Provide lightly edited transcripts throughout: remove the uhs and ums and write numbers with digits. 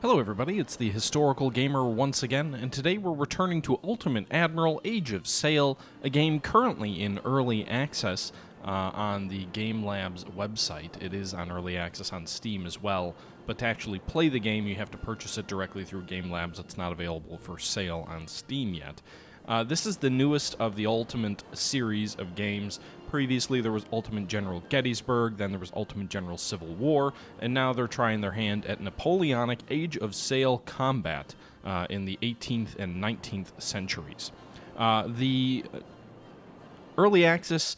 Hello everybody, it's the Historical Gamer once again, and today we're returning to Ultimate Admiral Age of Sail, a game currently in early access on the Game Labs website. It is on early access on Steam as well, but to actually play the game you have to purchase it directly through Game Labs. It's not available for sale on Steam yet. This is the newest of the Ultimate series of games. Previously, there was Ultimate General Gettysburg, then there was Ultimate General Civil War, and now they're trying their hand at Napoleonic Age of Sail combat in the 18th and 19th centuries. The early access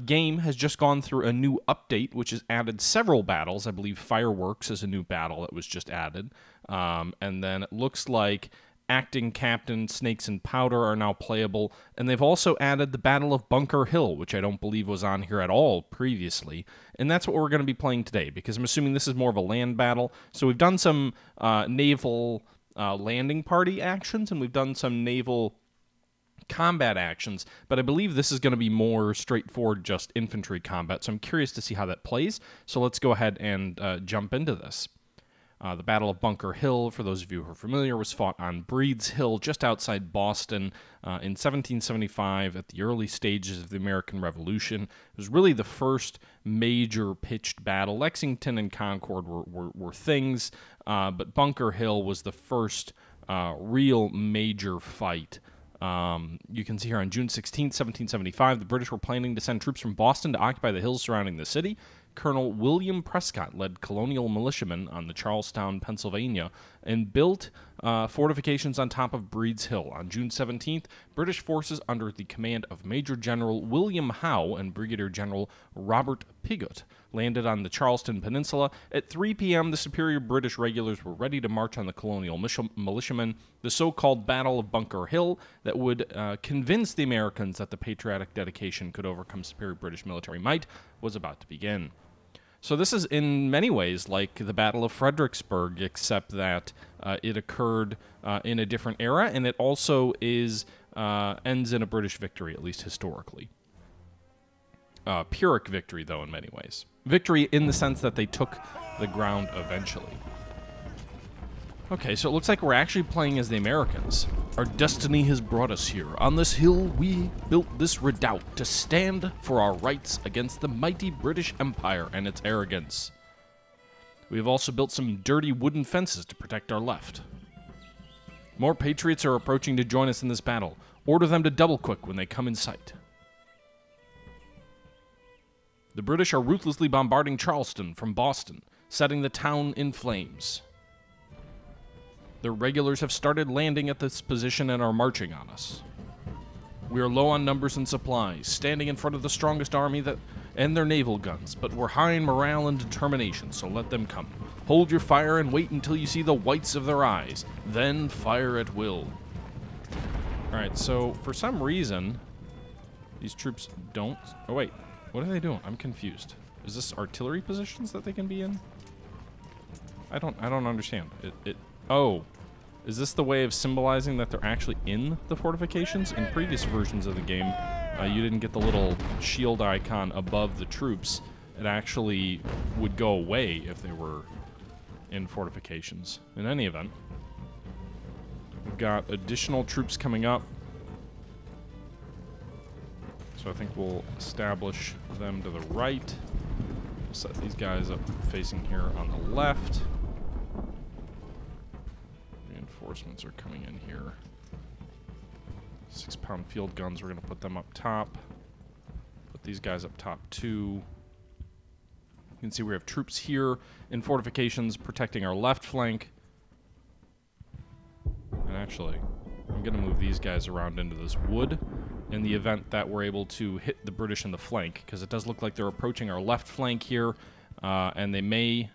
game has just gone through a new update, which has added several battles. I believe Fireworks is a new battle that was just added. And then it looks like Acting Captain, Snakes and Powder are now playable, and they've also added the Battle of Bunker Hill, which I don't believe was on here at all previously, and that's what we're going to be playing today, because I'm assuming this is more of a land battle. So we've done some naval landing party actions, and we've done some naval combat actions, but I believe this is going to be more straightforward, just infantry combat, so I'm curious to see how that plays, so let's go ahead and jump into this. The Battle of Bunker Hill, for those of you who are familiar, was fought on Breed's Hill, just outside Boston, in 1775 at the early stages of the American Revolution. It was really the first major pitched battle. Lexington and Concord were things, but Bunker Hill was the first real major fight. You can see here on June 16, 1775, the British were planning to send troops from Boston to occupy the hills surrounding the city. Colonel William Prescott led colonial militiamen on the Charlestown, Pennsylvania, and built fortifications on top of Breed's Hill. On June 17th, British forces under the command of Major General William Howe and Brigadier General Robert Pigott landed on the Charleston Peninsula. At 3 p.m., the superior British regulars were ready to march on the colonial militiamen. The so-called Battle of Bunker Hill that would convince the Americans that the patriotic dedication could overcome superior British military might was about to begin. So this is in many ways like the Battle of Fredericksburg, except that it occurred in a different era, and it also ends in a British victory, at least historically. Pyrrhic victory, though, in many ways. Victory in the sense that they took the ground eventually. Okay, so it looks like we're actually playing as the Americans. Our destiny has brought us here. On this hill, we built this redoubt to stand for our rights against the mighty British Empire and its arrogance. We have also built some dirty wooden fences to protect our left. More patriots are approaching to join us in this battle. Order them to double-quick when they come in sight. The British are ruthlessly bombarding Charleston from Boston, setting the town in flames. The regulars have started landing at this position and are marching on us. We are low on numbers and supplies, standing in front of the strongest army and their naval guns, but we're high in morale and determination, so let them come. Hold your fire and wait until you see the whites of their eyes, then fire at will. Alright, so for some reason, these troops don't... Oh wait, what are they doing? I'm confused. Is this artillery positions that they can be in? I don't understand. Oh, is this the way of symbolizing that they're actually in the fortifications? In previous versions of the game, you didn't get the little shield icon above the troops. It actually would go away if they were in fortifications. In any event, we've got additional troops coming up. So I think we'll establish them to the right. We'll set these guys up facing here on the left. Reinforcements are coming in here. 6-pound field guns, we're going to put them up top. Put these guys up top too. You can see we have troops here in fortifications protecting our left flank. And actually, I'm going to move these guys around into this wood in the event that we're able to hit the British in the flank, because it does look like they're approaching our left flank here, and they may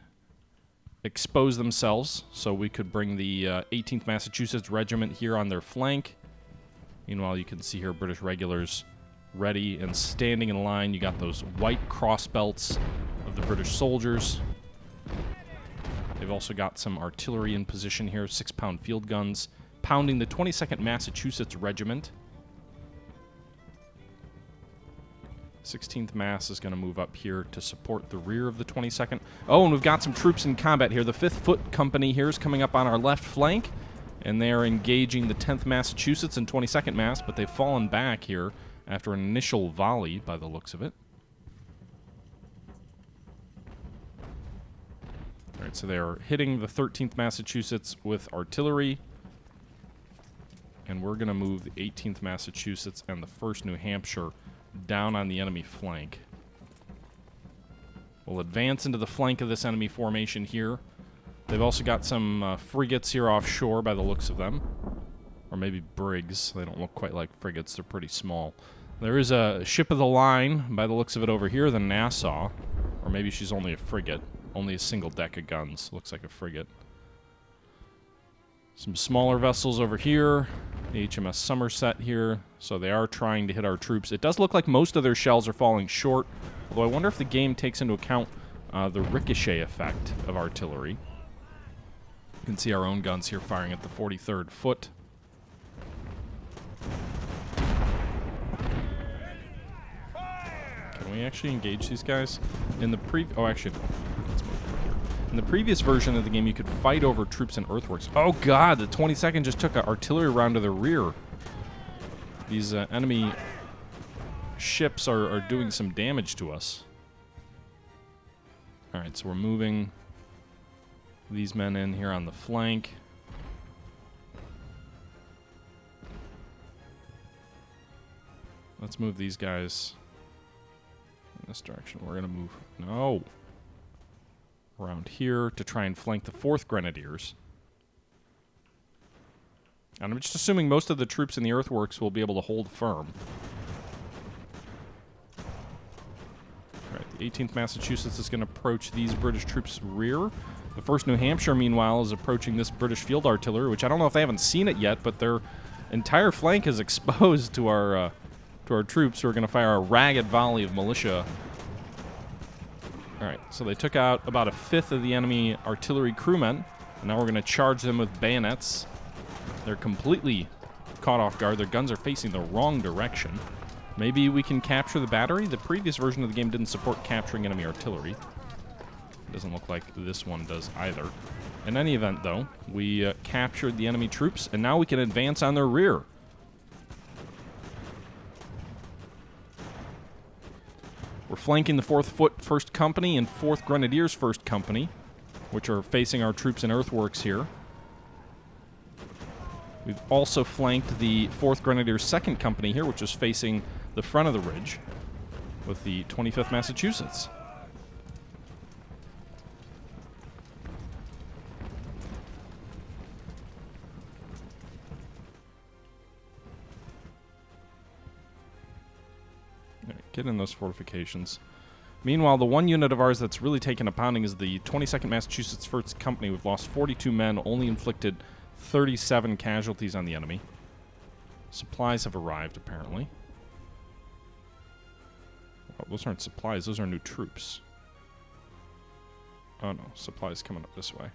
expose themselves, so we could bring the 18th Massachusetts Regiment here on their flank. Meanwhile, you can see here British regulars ready and standing in line. You got those white cross belts of the British soldiers. They've also got some artillery in position here, 6-pound field guns, pounding the 22nd Massachusetts Regiment. 16th Mass is going to move up here to support the rear of the 22nd. Oh, and we've got some troops in combat here. The 5th Foot Company here is coming up on our left flank, and they are engaging the 10th Massachusetts and 22nd Mass, but they've fallen back here after an initial volley by the looks of it. All right, so they are hitting the 13th Massachusetts with artillery, and we're going to move the 18th Massachusetts and the 1st New Hampshire down on the enemy flank. We'll advance into the flank of this enemy formation here. They've also got some frigates here offshore by the looks of them. Or maybe brigs. They don't look quite like frigates. They're pretty small. There is a ship of the line by the looks of it over here, the Nassau. Or maybe she's only a frigate. Only a single deck of guns. Looks like a frigate. Some smaller vessels over here. The HMS Somerset here. So they are trying to hit our troops. It does look like most of their shells are falling short. Although I wonder if the game takes into account the ricochet effect of artillery. You can see our own guns here firing at the 43rd Foot. Can we actually engage these guys? In the oh, actually, let's move over here. In the previous version of the game, you could fight over troops and earthworks. Oh god, the 22nd just took an artillery round to the rear. These enemy ships are doing some damage to us. Alright, so we're moving these men in here on the flank. Let's move these guys in this direction. We're going to move around here to try and flank the 4th Grenadiers. And I'm just assuming most of the troops in the earthworks will be able to hold firm. Alright, the 18th Massachusetts is going to approach these British troops' rear. The 1st New Hampshire, meanwhile, is approaching this British field artillery, which I don't know if they haven't seen it yet, but their entire flank is exposed to our troops, who are going to fire a ragged volley of militia. Alright, so they took out about a 5th of the enemy artillery crewmen, and now we're going to charge them with bayonets. They're completely caught off guard. Their guns are facing the wrong direction. Maybe we can capture the battery? The previous version of the game didn't support capturing enemy artillery. Doesn't look like this one does either. In any event, though, we captured the enemy troops, and now we can advance on their rear. We're flanking the 4th Foot 1st Company and 4th Grenadiers 1st Company, which are facing our troops in earthworks here. We've also flanked the 4th Grenadiers 2nd Company here, which is facing the front of the ridge, with the 25th Massachusetts. Get in those fortifications. Meanwhile, the one unit of ours that's really taken a pounding is the 22nd Massachusetts 1st Company. We've lost 42 men, only inflicted 37 casualties on the enemy. Supplies have arrived, apparently. Oh, those aren't supplies, those are new troops. Oh no, supplies coming up this way.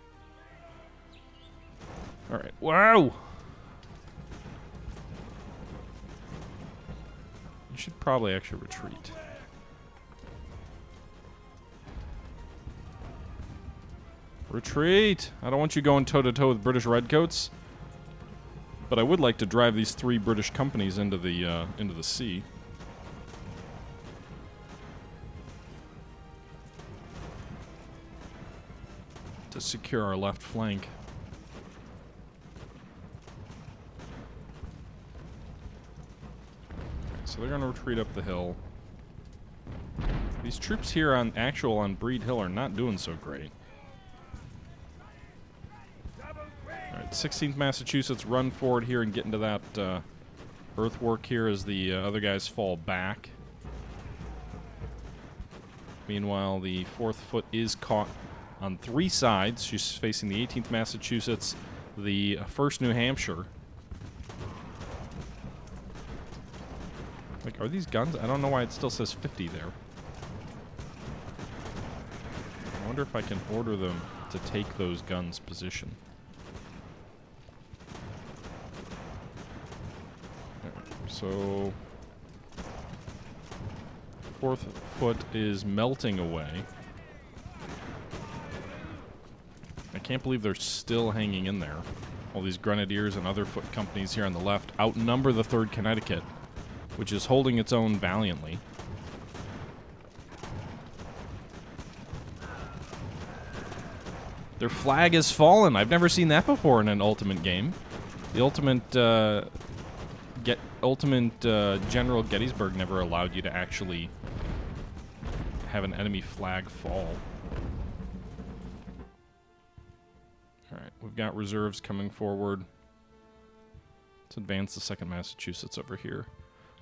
Alright, wow! You should probably actually retreat. Retreat! I don't want you going toe-to-toe with British Redcoats. But I would like to drive these 3 British companies into the sea. To secure our left flank. So they're going to retreat up the hill. These troops here on Breed Hill are not doing so great. Alright, 16th Massachusetts run forward here and get into that earthwork here as the other guys fall back. Meanwhile, the 4th Foot is caught on 3 sides. She's facing the 18th Massachusetts, the 1st New Hampshire. Like, are these guns? I don't know why it still says 50 there. I wonder if I can order them to take those guns' position. So Fourth foot is melting away. I can't believe they're still hanging in there. All these grenadiers and other foot companies here on the left outnumber the 3rd Connecticut, which is holding its own valiantly. Their flag has fallen. I've never seen that before in an Ultimate game. The Ultimate General Gettysburg never allowed you to actually have an enemy flag fall. Alright, we've got reserves coming forward. Let's advance the 2nd Massachusetts over here.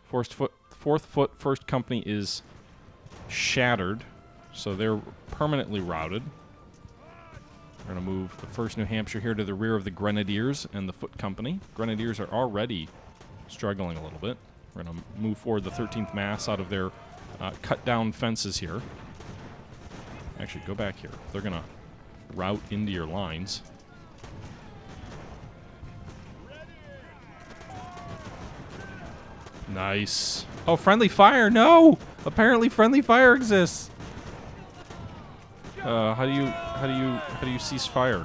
Fourth foot 1st Company is shattered, so they're permanently routed. We're going to move the 1st New Hampshire here to the rear of the Grenadiers and the Foot Company. Grenadiers are already struggling a little bit. We're going to move forward the 13th Mass out of their cut-down fences here. Actually, go back here. They're going to route into your lines. Nice. Oh, friendly fire! No! Apparently friendly fire exists. How do you cease fire?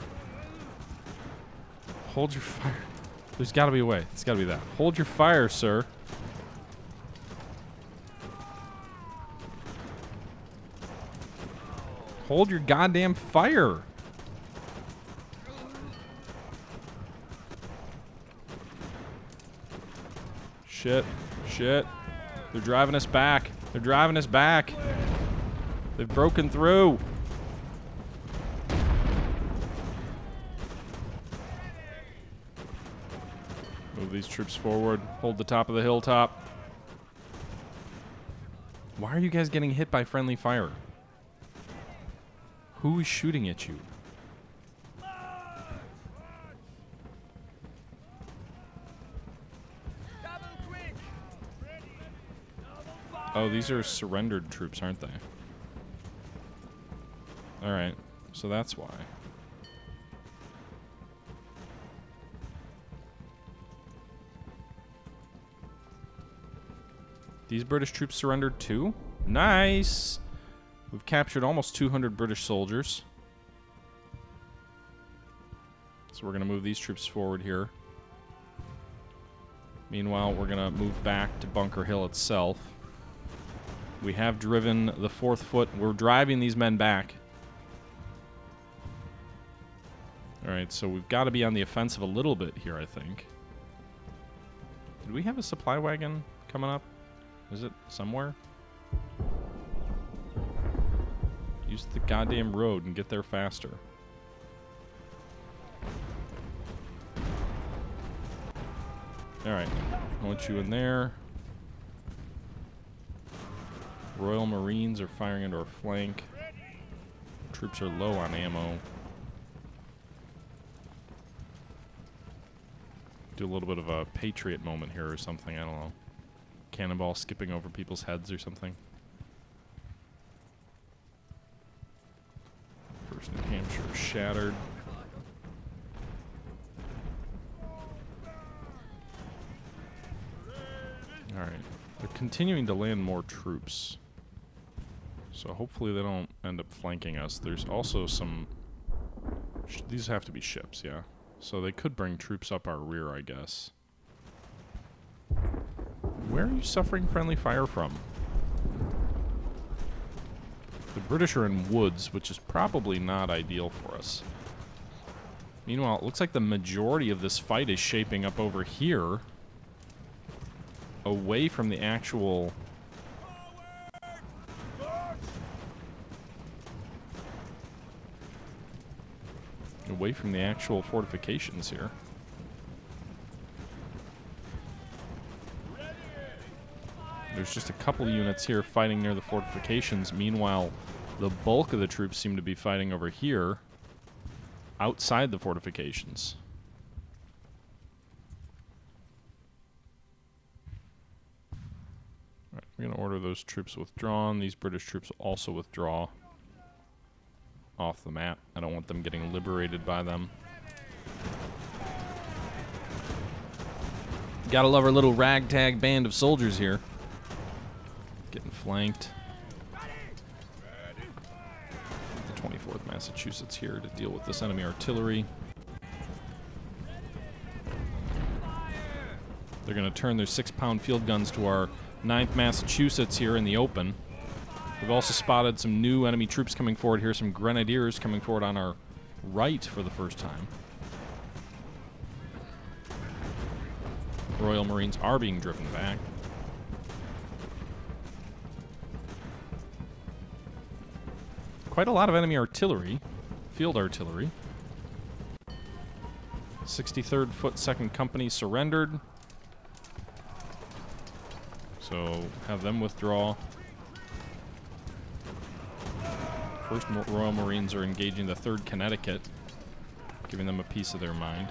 Hold your fire. There's got to be a way. It's got to be that. Hold your fire, sir. Hold your goddamn fire. Shit. Shit. They're driving us back. They're driving us back. They've broken through. Move these troops forward. Hold the top of the hilltop. Why are you guys getting hit by friendly fire? Who is shooting at you? Oh, these are surrendered troops, aren't they? Alright, so that's why. These British troops surrendered too? Nice! We've captured almost 200 British soldiers. So we're going to move these troops forward here. Meanwhile, we're going to move back to Bunker Hill itself. We have driven the 4th Foot. We're driving these men back. Alright, so we've got to be on the offensive a little bit here, I think. Did we have a supply wagon coming up? Is it somewhere? Use the goddamn road and get there faster. Alright, I want you in there. Royal Marines are firing into our flank. Troops are low on ammo. Do a little bit of a Patriot moment here or something, I don't know. Cannonball skipping over people's heads or something. 1st New Hampshire shattered. Alright. They're continuing to land more troops. So hopefully they don't end up flanking us. There's also some... these have to be ships, yeah. So they could bring troops up our rear, I guess. Where are you suffering friendly fire from? The British are in woods, which is probably not ideal for us. Meanwhile, it looks like the majority of this fight is shaping up over here, away from the actual... away from the actual fortifications here. There's just a couple of units here fighting near the fortifications. Meanwhile, the bulk of the troops seem to be fighting over here, outside the fortifications. Alright, we're going to order those troops withdrawn. These British troops also withdraw off the map. I don't want them getting liberated by them. Gotta love our little ragtag band of soldiers here. Getting flanked. Massachusetts here to deal with this enemy artillery. They're going to turn their 6-pound field guns to our 9th Massachusetts here in the open. We've also spotted some new enemy troops coming forward here, some grenadiers coming forward on our right for the first time. Royal Marines are being driven back. Quite a lot of enemy artillery, field artillery. 63rd Foot 2nd Company surrendered. So have them withdraw. First Royal Marines are engaging the 3rd Connecticut, giving them a piece of their mind.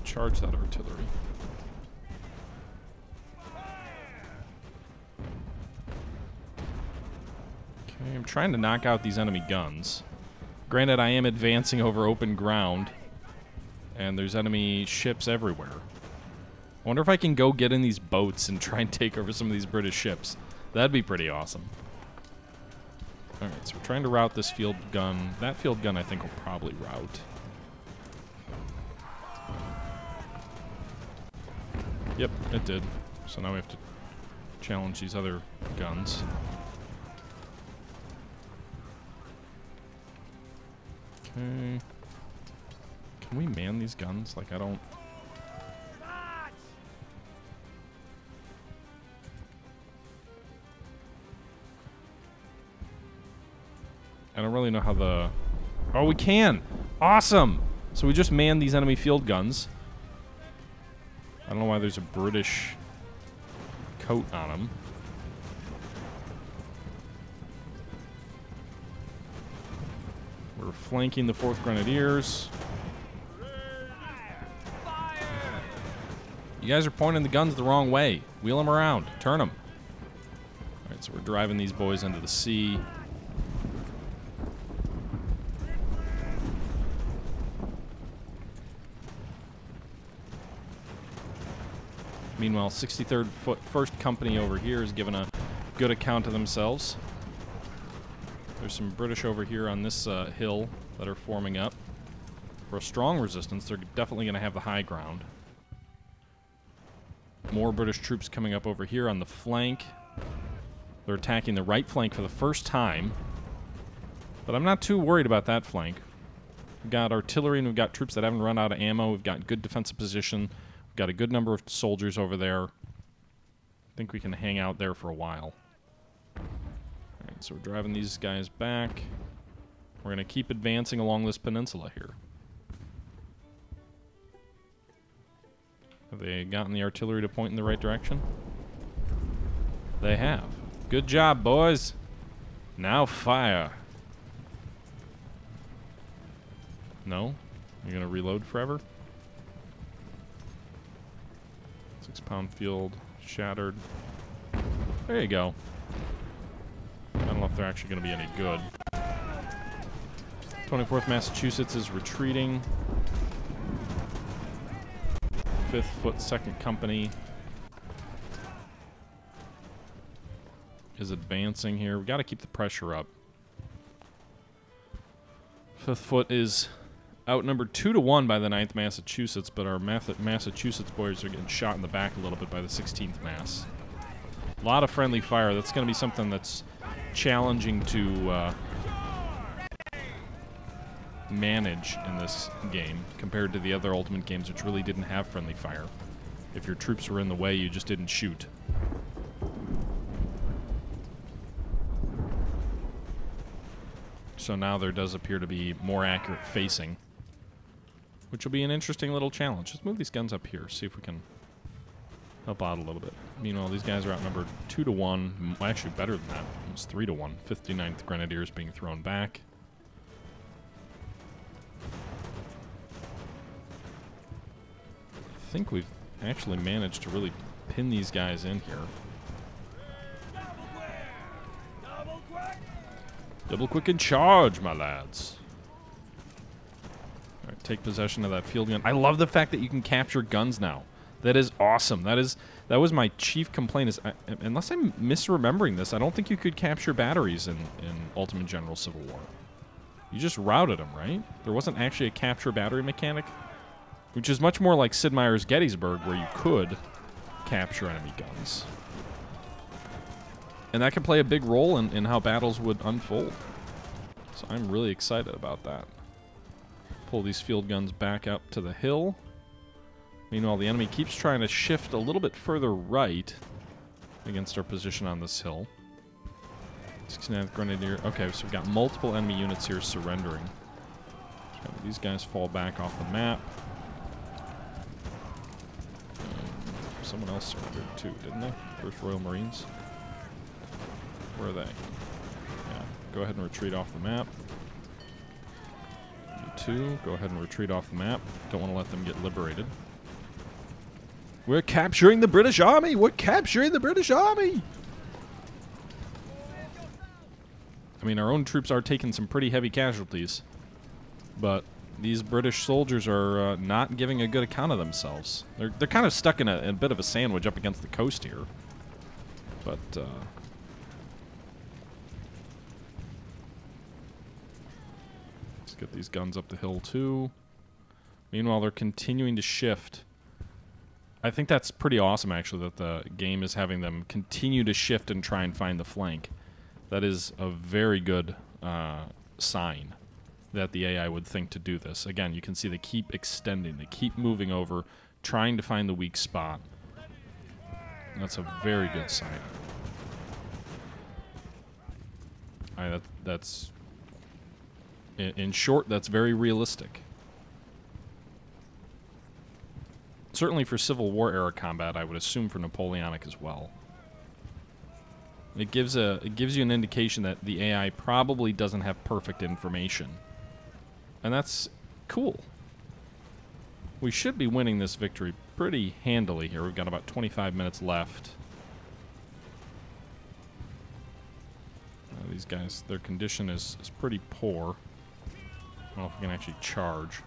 Charge that artillery. Okay, I'm trying to knock out these enemy guns. Granted, I am advancing over open ground, and there's enemy ships everywhere. I wonder if I can go get in these boats and try and take over some of these British ships. That'd be pretty awesome. Alright, so we're trying to rout this field gun. That field gun, I think, will probably rout. Yep, it did. So now we have to challenge these other guns. Okay. Can we man these guns? Like, I don't... I don't really know how the... Oh, we can! Awesome! So we just manned these enemy field guns. I don't know why there's a British coat on them. We're flanking the 4th Grenadiers. You guys are pointing the guns the wrong way. Wheel them around. Turn them. Alright, so we're driving these boys into the sea. Meanwhile, 63rd Foot 1st Company over here is giving a good account of themselves. There's some British over here on this hill that are forming up. For a strong resistance, they're definitely going to have the high ground. More British troops coming up over here on the flank. They're attacking the right flank for the first time. But I'm not too worried about that flank. We've got artillery and we've got troops that haven't run out of ammo. We've got good defensive position. We've got a good number of soldiers over there. I think we can hang out there for a while. Alright, so we're driving these guys back. We're going to keep advancing along this peninsula here. Have they gotten the artillery to point in the right direction? They have. Good job, boys. Now fire. No? You're going to reload forever? 6-pound field shattered. There you go. I don't know if they're actually going to be any good. 24th Massachusetts is retreating. 5th Foot 2nd Company is advancing here. We've got to keep the pressure up. 5th Foot is outnumbered 2-1 by the 9th Massachusetts, but our Massachusetts boys are getting shot in the back a little bit by the 16th Mass. A lot of friendly fire. That's going to be something that's challenging to manage in this game compared to the other Ultimate games, which really didn't have friendly fire. If your troops were in the way, you just didn't shoot. So now there does appear to be more accurate facing, which will be an interesting little challenge. Let's move these guns up here, see if we can help out a little bit. Meanwhile, these guys are outnumbered 2-1. Well, actually, better than that. It's 3-1. 59th Grenadiers being thrown back. I think we've actually managed to really pin these guys in here. Double quick and charge, my lads. Alright, take possession of that field gun. I love the fact that you can capture guns now. That is awesome. That was my chief complaint. Is unless I'm misremembering this, I don't think you could capture batteries in Ultimate General Civil War. You just routed them, right? There wasn't actually a capture battery mechanic, which is much more like Sid Meier's Gettysburg, where you could capture enemy guns. And that can play a big role in how battles would unfold. So I'm really excited about that. Pull these field guns back up to the hill. Meanwhile, the enemy keeps trying to shift a little bit further right against our position on this hill. 69th Grenadier. Okay, so we've got multiple enemy units here surrendering. These guys fall back off the map. Someone else surrendered too, didn't they? First Royal Marines. Where are they? Yeah, go ahead and retreat off the map. You two, go ahead and retreat off the map. Don't want to let them get liberated. We're capturing the British Army! We're capturing the British Army! I mean, our own troops are taking some pretty heavy casualties, but these British soldiers are not giving a good account of themselves. They're kind of stuck in a bit of a sandwich up against the coast here. But, let's get these guns up the hill, too. Meanwhile, they're continuing to shift. I think that's pretty awesome, actually, that the game is having them continue to shift and try and find the flank. That is a very good sign that the AI would think to do this. Again, you can see they keep extending, they keep moving over, trying to find the weak spot. That's a very good sign. That's in short, that's very realistic. Certainly for Civil War era combat, I would assume for Napoleonic as well. It gives you an indication that the AI probably doesn't have perfect information. And that's cool. We should be winning this victory pretty handily here. We've got about 25 minutes left. These guys, their condition is pretty poor. I don't know if we can actually charge.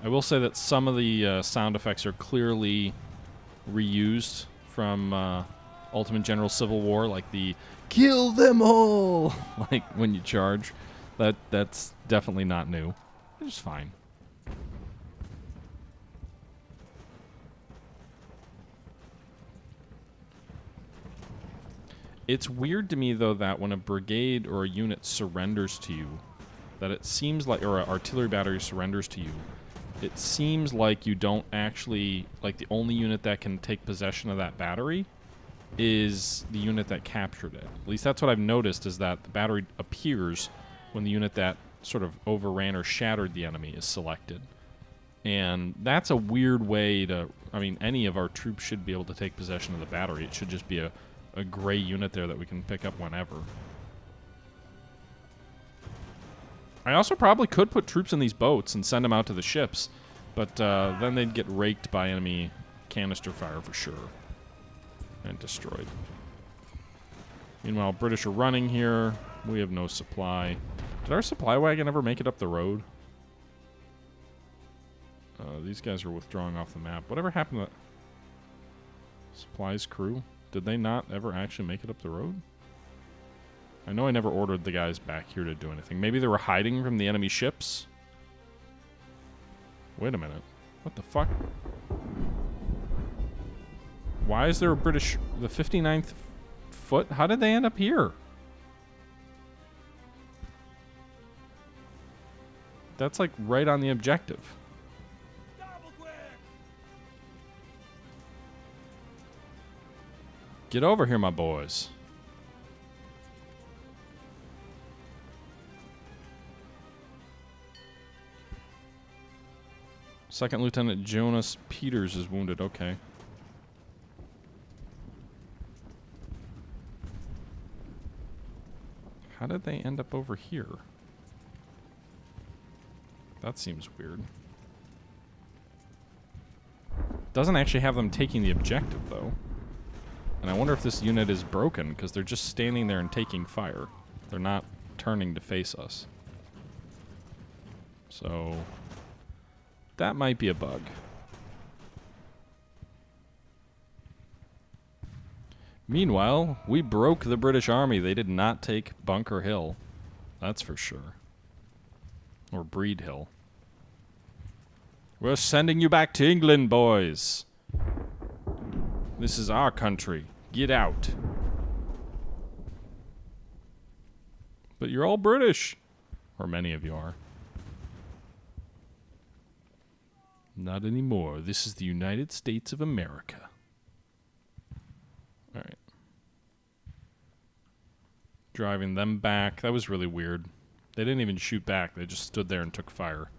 I will say that some of the sound effects are clearly reused from Ultimate General Civil War, like the "kill them all" like when you charge. That's definitely not new. It's fine. It's weird to me, though, that when a brigade or a unit surrenders to you, that it seems like, or an artillery battery surrenders to you, it seems like you don't actually, like the only unit that can take possession of that battery is the unit that captured it. At least that's what I've noticed, is that the battery appears when the unit that sort of overran or shattered the enemy is selected. And that's a weird way to, I mean, any of our troops should be able to take possession of the battery. It should just be a gray unit there that we can pick up whenever. I also probably could put troops in these boats and send them out to the ships, but then they'd get raked by enemy canister fire for sure and destroyed. Meanwhile, British are running here. We have no supply. Did our supply wagon ever make it up the road? These guys are withdrawing off the map. Whatever happened to that supplies crew? Did they not ever actually make it up the road? I know I never ordered the guys back here to do anything. Maybe they were hiding from the enemy ships? Wait a minute. What the fuck? Why is there a British... the 59th Foot? How did they end up here? That's like right on the objective. Get over here, my boys. Second Lieutenant Jonas Peters is wounded. Okay. How did they end up over here? That seems weird. Doesn't actually have them taking the objective, though. And I wonder if this unit is broken, because they're just standing there and taking fire. They're not turning to face us. So, That might be a bug. Meanwhile, we broke the British Army. They did not take Bunker Hill. That's for sure. Or Breed Hill. We're sending you back to England, boys. This is our country. Get out. But you're all British. Or many of you are. Not anymore. This is the United States of America. Alright. Driving them back. That was really weird. They didn't even shoot back. They just stood there and took fire.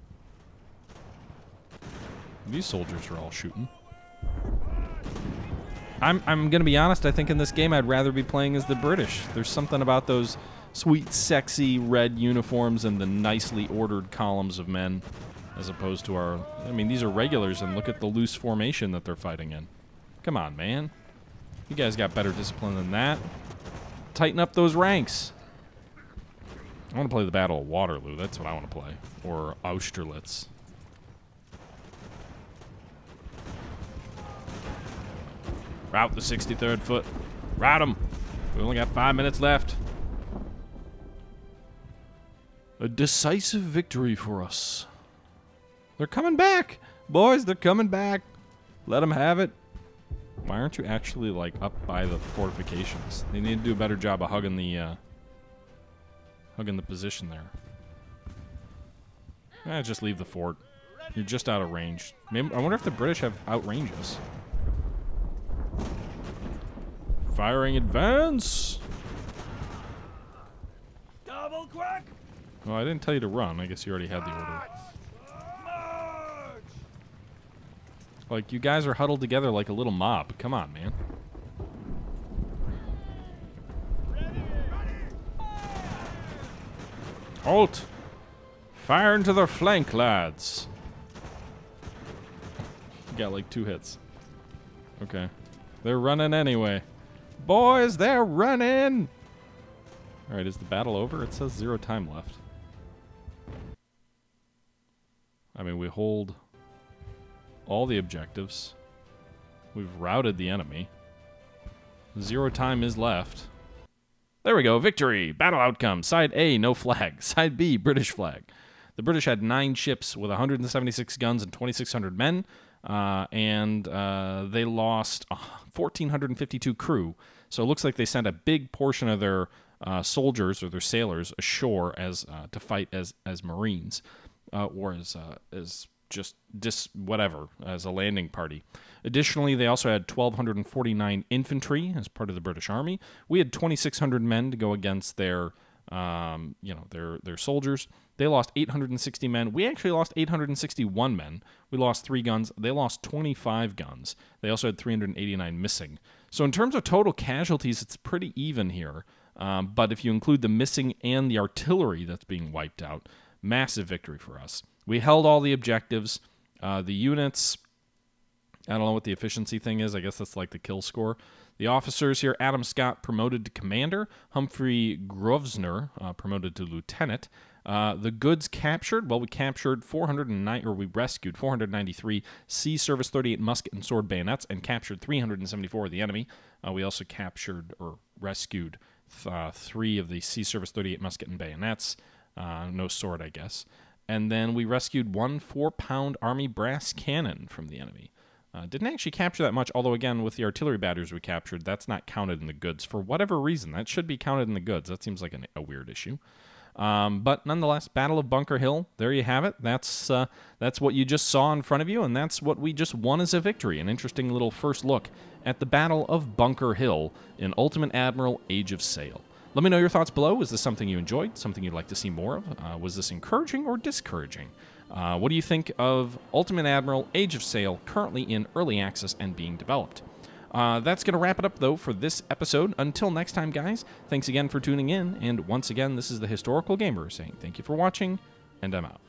These soldiers are all shooting. I'm gonna be honest, I think in this game I'd rather be playing as the British. There's something about those sweet, sexy red uniforms and the nicely ordered columns of men as opposed to our... I mean, these are regulars, and look at the loose formation that they're fighting in. Come on, man. You guys got better discipline than that. Tighten up those ranks. I want to play the Battle of Waterloo. That's what I want to play. Or Austerlitz. Rout the 63rd Foot. Rout them. We only got 5 minutes left. A decisive victory for us. They're coming back. Boys, they're coming back. Let them have it. Why aren't you actually, like, up by the fortifications? They need to do a better job of hugging the position there. Just leave the fort. You're just out of range. Maybe, I wonder if the British have outrange us. Firing advance! Double quick! Well, I didn't tell you to run. I guess you already had the order. March! Like, you guys are huddled together like a little mob. Come on, man. Halt! Fire into their flank, lads. You got like 2 hits. Okay. They're running anyway. Boys, they're running! Alright, is the battle over? It says 0 time left. I mean, we hold all the objectives. We've routed the enemy. 0 time is left. There we go, victory! Battle outcome. Side A, no flag. Side B, British flag. The British had 9 ships with 176 guns and 2,600 men. They lost 1,452 crew. So it looks like they sent a big portion of their soldiers or their sailors ashore as to fight as Marines, or as just whatever, as a landing party. Additionally, they also had 1,249 infantry as part of the British Army. We had 2,600 men to go against their their soldiers. They lost 860 men. We actually lost 861 men. We lost 3 guns. They lost 25 guns. They also had 389 missing. So in terms of total casualties, it's pretty even here. But if you include the missing and the artillery that's being wiped out, massive victory for us. We held all the objectives. The units, I don't know what the efficiency thing is. I guess that's like the kill score. The officers here, Adam Scott promoted to commander, Humphrey Grosvenor promoted to lieutenant. The goods captured, well, we captured 409, or we rescued 493 Sea Service 38 musket and sword bayonets and captured 374 of the enemy. We also captured or rescued 3 of the Sea Service 38 musket and bayonets. No sword, I guess. And then we rescued 1 4-pound Army brass cannon from the enemy. Didn't actually capture that much, although, again, with the artillery batteries we captured, that's not counted in the goods. For whatever reason, that should be counted in the goods. That seems like a weird issue. But nonetheless, Battle of Bunker Hill, there you have it. That's what you just saw in front of you, and that's what we just won as a victory. An interesting little first look at the Battle of Bunker Hill in Ultimate Admiral Age of Sail. Let me know your thoughts below. Is this something you enjoyed? Something you'd like to see more of? Was this encouraging or discouraging? What do you think of Ultimate Admiral Age of Sail, currently in early access and being developed? That's going to wrap it up, though, for this episode. Until next time, guys, thanks again for tuning in. And once again, this is the Historical Gamer saying thank you for watching, and I'm out.